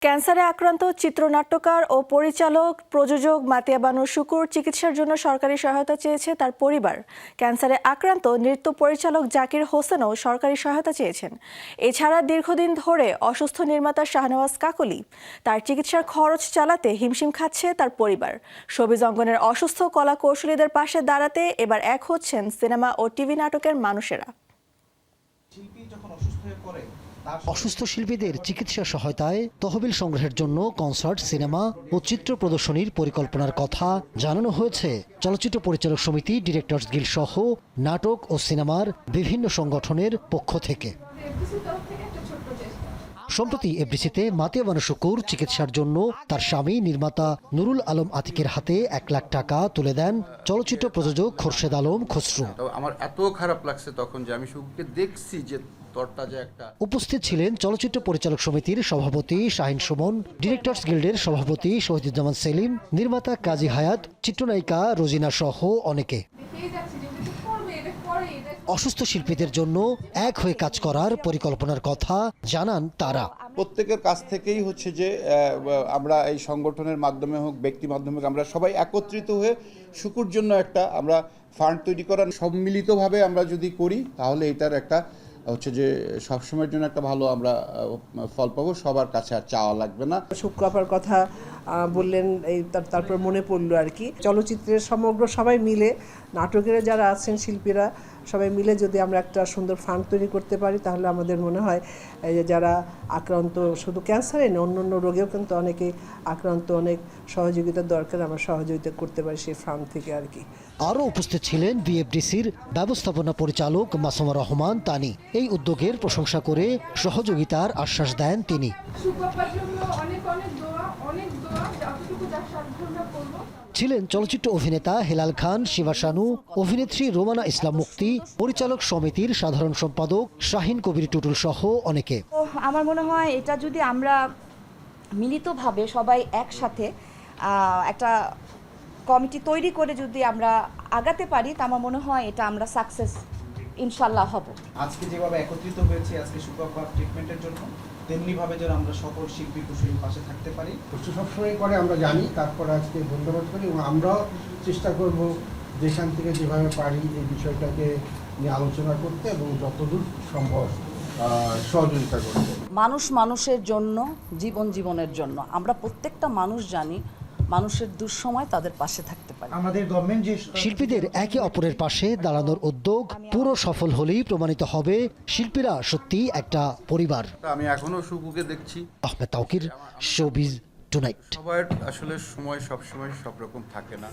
ক্যান্সারে আক্রান্ত চিত্রনাট্যকার ও পরিচালক প্রযোজক মাতিয়া বানু শুকুর চিকিৎসার জন্য সরকারি সহায়তা চেয়েছে তার পরিবার। ক্যান্সারে আক্রান্ত নৃত্য পরিচালক জাকির হোসেনও সরকারি সহায়তা চেয়েছেন। এছাড়া দীর্ঘদিন ধরে অসুস্থ নির্মাতা শাহনওয়াজ কাকলি, তার চিকিৎসার খরচ চালাতে হিমশিম খাচ্ছে তার পরিবার। শোবিজ অঙ্গনের অসুস্থ কলা কৌশলীদের পাশে দাঁড়াতে এবার এক হচ্ছেন সিনেমা ও টিভি নাটকের মানুষেরা। অসুস্থ শিল্পীদের চিকিৎসা সহায়তায় তহবিল সংগ্রহের জন্য কনসার্ট, সিনেমা ও চিত্র প্রদর্শনীর পরিকল্পনার কথা জানানো হয়েছে চলচ্চিত্র পরিচালক সমিতি, ডিরেক্টরস গিল্ড সহ নাটক ও সিনেমার বিভিন্ন সংগঠনের পক্ষ থেকে। সম্প্রতি এফডিসিতে মাতিয়া বানু শুকুর চিকিৎসার জন্য তার স্বামী নির্মাতা নুরুল আলম আতিকের হাতে 1 লাখ টাকা তুলে দেন চলচ্চিত্র প্রযোজক খোরশেদ আলম খসরু। আমার এত খারাপ লাগছে তখন যে আমি শুকুরকে দেখছি যে উপস্থিত ছিলেন চলচ্চিত্র পরিচালক সমিতির সভাপতি শাহিন সুমন, ডিরেক্টরস গিল্ডের সভাপতি শহীদুজ্জামান সেলিম, নির্মাতা কাজী হায়াত, চিত্রনায়িকা রোজিনা সহ অনেকে। অসুস্থ শিল্পীদের জন্য এক হয়ে কাজ করার পরিকল্পনার কথা জানান তারা। প্রত্যেকের কাছ থেকেই হচ্ছে যে আমরা এই সংগঠনের মাধ্যমে হোক, ব্যক্তি মাধ্যমে হোক, আমরা সবাই একত্রিত হয়ে শুকুর জন্য একটা আমরা ফান্ড তৈরি করার সম্মিলিতভাবে আমরা যদি করি তাহলে এটার একটা হচ্ছে যে সবসময়ের জন্য একটা ভালো আমরা ফল পাবো। সবার কাছে আর চাওয়া লাগবে না। শুক্রাপার কথা বললেন, এই তারপর মনে পড়লো আর কি, চলচ্চিত্রের সমগ্র সবাই মিলে, নাটকের যারা আছেন শিল্পীরা সবাই মিলে যদি আমরা একটা সুন্দর ফান্ড তৈরি করতে পারি তাহলে আমাদের মনে হয় এই যে যারা আক্রান্ত, শুধু ক্যান্সারে না অন্য রোগেও কিন্তু অনেকে আক্রান্ত, অনেক সহযোগিতার দরকার, আমরা সহযোগিতা করতে পারি সেই ফান্ড থেকে আর কি। আরও উপস্থিত ছিলেন বিএফডিসির ব্যবস্থাপনা পরিচালক মাসুমা রহমান তানি। এই উদ্যোগের প্রশংসা করে সহযোগিতার আশ্বাস দেন তিনি। ছিলেন চলচ্চিত্র অভিনেতা হেলাল খান, শিবা শানু, অভিনেত্রী রোমানা ইসলাম মুক্তি, পরিচালক সমিতির সাধারণ সম্পাদক শাহিন কবির টুটুল সহ অনেকে। আমার মনে হয় এটা যদি আমরা মিলিতভাবে সবাই একসাথে একটা কমিটি তৈরি করে যদি আমরা আগাতে পারি তা আমার মনে হয় এটা আমরা সাকসেস ইনশাল্লাহ হব। আজকে যেভাবে একত্রিত হয়েছে আজকে সুপার ট্রিটমেন্টের জন্য, তেমনি ভাবে যেন আমরা সকল শিল্পী কুশলীর পাশে থাকতে পারি। সবসময় করে আমরা জানি, তারপর আজকে ধন্যবাদ করি এবং আমরাও চেষ্টা করব যেখান থেকে যেভাবে পারি এই বিষয়টাকে নিয়ে আলোচনা করতে এবং যতদূর সম্ভব সহযোগিতা করতে। মানুষ মানুষের জন্য, জীবন জীবনের জন্য। আমরা প্রত্যেকটা মানুষ জানি মানুষের দুঃসময় তাদের পাশে থাকতে পারে। আমাদের গভর্নমেন্ট যে শিল্পীদের একে অপরের পাশে দাঁড়ানোর উদ্যোগ পুরো সফল হলেই প্রমাণিত হবে শিল্পীরা সত্যি একটা পরিবার। আমি এখনো শুকুকে দেখছি। Ahmed Tauquir, showbiz tonight. সবার আসলে সময় সব রকম থাকে না।